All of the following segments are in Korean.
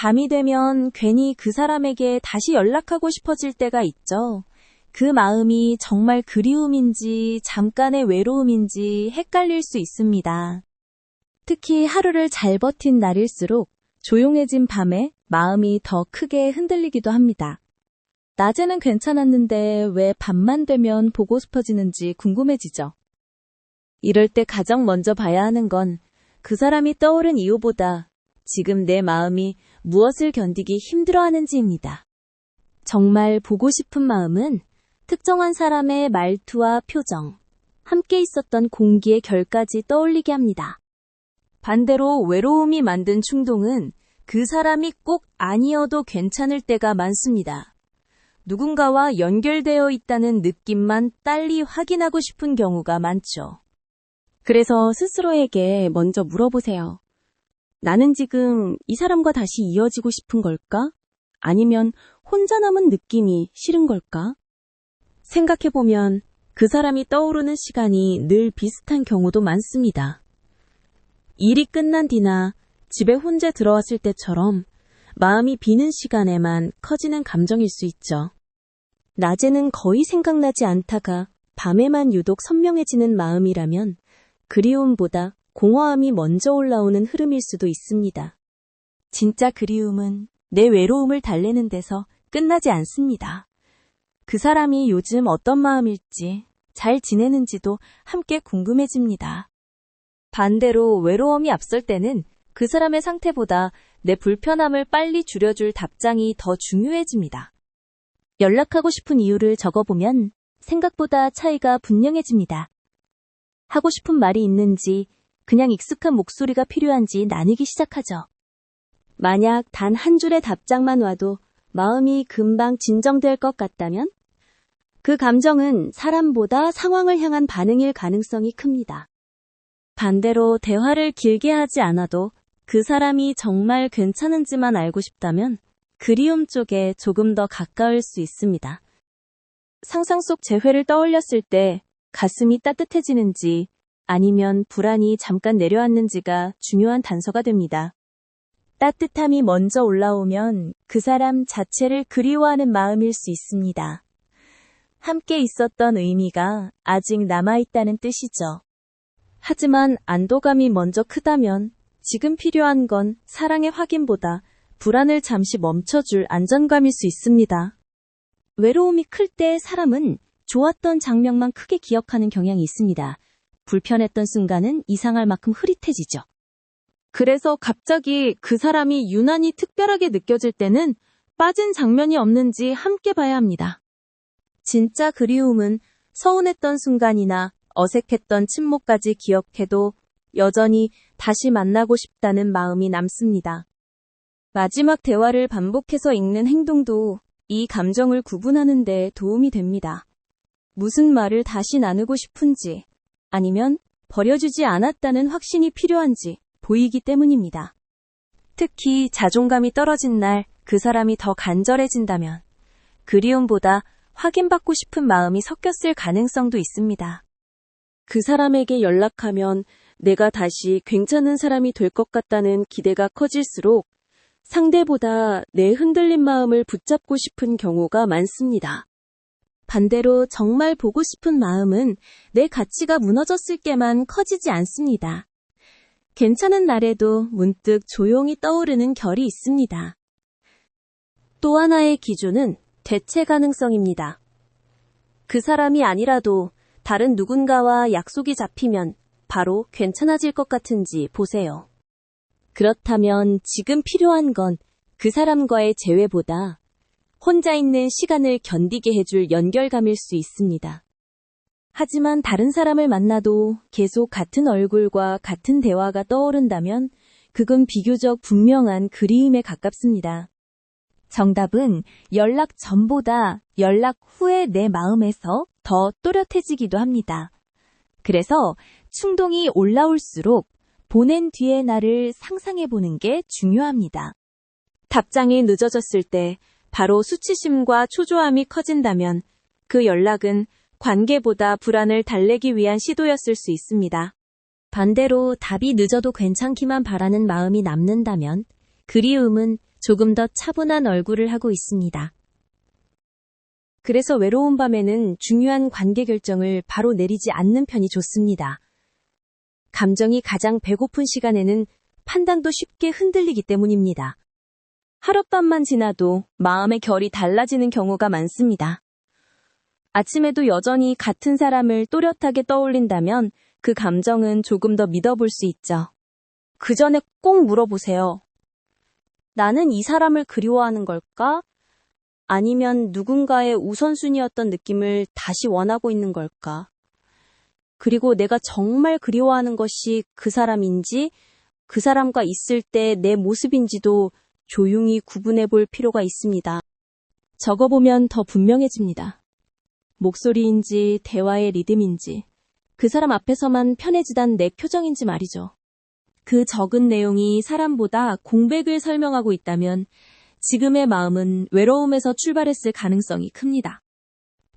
밤이 되면 괜히 그 사람에게 다시 연락하고 싶어질 때가 있죠. 그 마음이 정말 그리움인지 잠깐의 외로움인지 헷갈릴 수 있습니다. 특히 하루를 잘 버틴 날일수록 조용해진 밤에 마음이 더 크게 흔들리기도 합니다. 낮에는 괜찮았는데 왜 밤만 되면 보고 싶어지는지 궁금해지죠. 이럴 때 가장 먼저 봐야 하는 건 그 사람이 떠오른 이유보다 지금 내 마음이 무엇을 견디기 힘들어하는지입니다. 정말 보고 싶은 마음은 특정한 사람의 말투와 표정, 함께 있었던 공기의 결까지 떠올리게 합니다. 반대로 외로움이 만든 충동은 그 사람이 꼭 아니어도 괜찮을 때가 많습니다. 누군가와 연결되어 있다는 느낌만 딸리 확인하고 싶은 경우가 많죠. 그래서 스스로에게 먼저 물어보세요. 나는 지금 이 사람과 다시 이어지고 싶은 걸까? 아니면 혼자 남은 느낌이 싫은 걸까? 생각해보면 그 사람이 떠오르는 시간이 늘 비슷한 경우도 많습니다. 일이 끝난 뒤나 집에 혼자 들어왔을 때처럼 마음이 비는 시간에만 커지는 감정일 수 있죠. 낮에는 거의 생각나지 않다가 밤에만 유독 선명해지는 마음이라면 그리움보다 공허함이 먼저 올라오는 흐름일 수도 있습니다. 진짜 그리움은 내 외로움을 달래는 데서 끝나지 않습니다. 그 사람이 요즘 어떤 마음일지, 잘 지내는지도 함께 궁금해집니다. 반대로 외로움이 앞설 때는 그 사람의 상태보다 내 불편함을 빨리 줄여줄 답장이 더 중요해집니다. 연락하고 싶은 이유를 적어보면 생각보다 차이가 분명해집니다. 하고 싶은 말이 있는지, 그냥 익숙한 목소리가 필요한지 나누기 시작하죠. 만약 단 한 줄의 답장만 와도 마음이 금방 진정될 것 같다면 그 감정은 사람보다 상황을 향한 반응일 가능성이 큽니다. 반대로 대화를 길게 하지 않아도 그 사람이 정말 괜찮은지만 알고 싶다면 그리움 쪽에 조금 더 가까울 수 있습니다. 상상 속 재회를 떠올렸을 때 가슴이 따뜻해지는지 아니면 불안이 잠깐 내려앉는지가 중요한 단서가 됩니다. 따뜻함이 먼저 올라오면 그 사람 자체를 그리워하는 마음일 수 있습니다. 함께 있었던 의미가 아직 남아있다는 뜻이죠. 하지만 안도감이 먼저 크다면 지금 필요한 건 사랑의 확인보다 불안을 잠시 멈춰줄 안정감일 수 있습니다. 외로움이 클 때 사람은 좋았던 장면만 크게 기억하는 경향이 있습니다. 불편했던 순간은 이상할 만큼 흐릿해지죠. 그래서 갑자기 그 사람이 유난히 특별하게 느껴질 때는 빠진 장면이 없는지 함께 봐야 합니다. 진짜 그리움은 서운했던 순간이나 어색했던 침묵까지 기억해도 여전히 다시 만나고 싶다는 마음이 남습니다. 마지막 대화를 반복해서 읽는 행동도 이 감정을 구분하는 데 도움이 됩니다. 무슨 말을 다시 나누고 싶은지 아니면 버려주지 않았다는 확신이 필요한지 보이기 때문입니다. 특히 자존감이 떨어진 날 그 사람이 더 간절해진다면 그리움보다 확인받고 싶은 마음이 섞였을 가능성도 있습니다. 그 사람에게 연락하면 내가 다시 괜찮은 사람이 될 것 같다는 기대가 커질수록 상대보다 내 흔들린 마음을 붙잡고 싶은 경우가 많습니다. 반대로 정말 보고 싶은 마음은 내 가치가 무너졌을 때만 커지지 않습니다. 괜찮은 날에도 문득 조용히 떠오르는 결이 있습니다. 또 하나의 기준은 대체 가능성입니다. 그 사람이 아니라도 다른 누군가와 약속이 잡히면 바로 괜찮아질 것 같은지 보세요. 그렇다면 지금 필요한 건 그 사람과의 재회보다 혼자 있는 시간을 견디게 해줄 연결감일 수 있습니다. 하지만 다른 사람을 만나도 계속 같은 얼굴과 같은 대화가 떠오른다면 그건 비교적 분명한 그리움에 가깝습니다. 정답은 연락 전보다 연락 후에 내 마음에서 더 또렷해지기도 합니다. 그래서 충동이 올라올수록 보낸 뒤의 나를 상상해보는 게 중요합니다. 답장이 늦어졌을 때 바로 수치심과 초조함이 커진다면 그 연락은 관계보다 불안을 달래기 위한 시도였을 수 있습니다. 반대로 답이 늦어도 괜찮기만 바라는 마음이 남는다면 그리움은 조금 더 차분한 얼굴을 하고 있습니다. 그래서 외로운 밤에는 중요한 관계 결정을 바로 내리지 않는 편이 좋습니다. 감정이 가장 배고픈 시간에는 판단도 쉽게 흔들리기 때문입니다. 하룻밤만 지나도 마음의 결이 달라지는 경우가 많습니다. 아침에도 여전히 같은 사람을 또렷하게 떠올린다면 그 감정은 조금 더 믿어볼 수 있죠. 그 전에 꼭 물어보세요. 나는 이 사람을 그리워하는 걸까? 아니면 누군가의 우선순위였던 느낌을 다시 원하고 있는 걸까? 그리고 내가 정말 그리워하는 것이 그 사람인지, 그 사람과 있을 때 내 모습인지도 조용히 구분해 볼 필요가 있습니다. 적어보면 더 분명해집니다. 목소리인지, 대화의 리듬인지, 그 사람 앞에서만 편해지단 내 표정인지 말이죠. 그 적은 내용이 사람보다 공백을 설명하고 있다면 지금의 마음은 외로움에서 출발했을 가능성이 큽니다.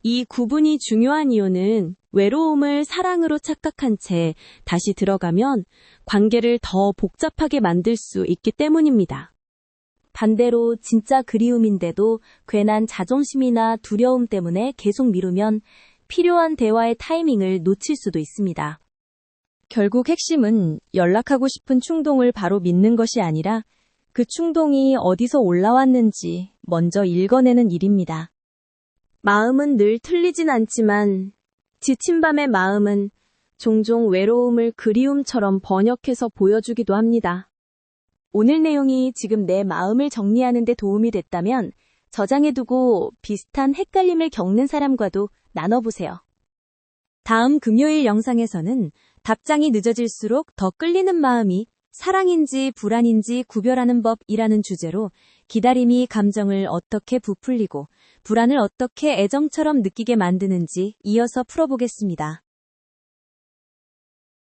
이 구분이 중요한 이유는 외로움을 사랑으로 착각한 채 다시 들어가면 관계를 더 복잡하게 만들 수 있기 때문입니다. 반대로 진짜 그리움인데도 괜한 자존심이나 두려움 때문에 계속 미루면 필요한 대화의 타이밍을 놓칠 수도 있습니다. 결국 핵심은 연락하고 싶은 충동을 바로 믿는 것이 아니라 그 충동이 어디서 올라왔는지 먼저 읽어내는 일입니다. 마음은 늘 틀리진 않지만 지친 밤의 마음은 종종 외로움을 그리움처럼 번역해서 보여주기도 합니다. 오늘 내용이 지금 내 마음을 정리하는 데 도움이 됐다면 저장해두고 비슷한 헷갈림을 겪는 사람과도 나눠보세요. 다음 금요일 영상에서는 답장이 늦어질수록 더 끌리는 마음이 사랑인지 불안인지 구별하는 법이라는 주제로 기다림이 감정을 어떻게 부풀리고 불안을 어떻게 애정처럼 느끼게 만드는지 이어서 풀어보겠습니다.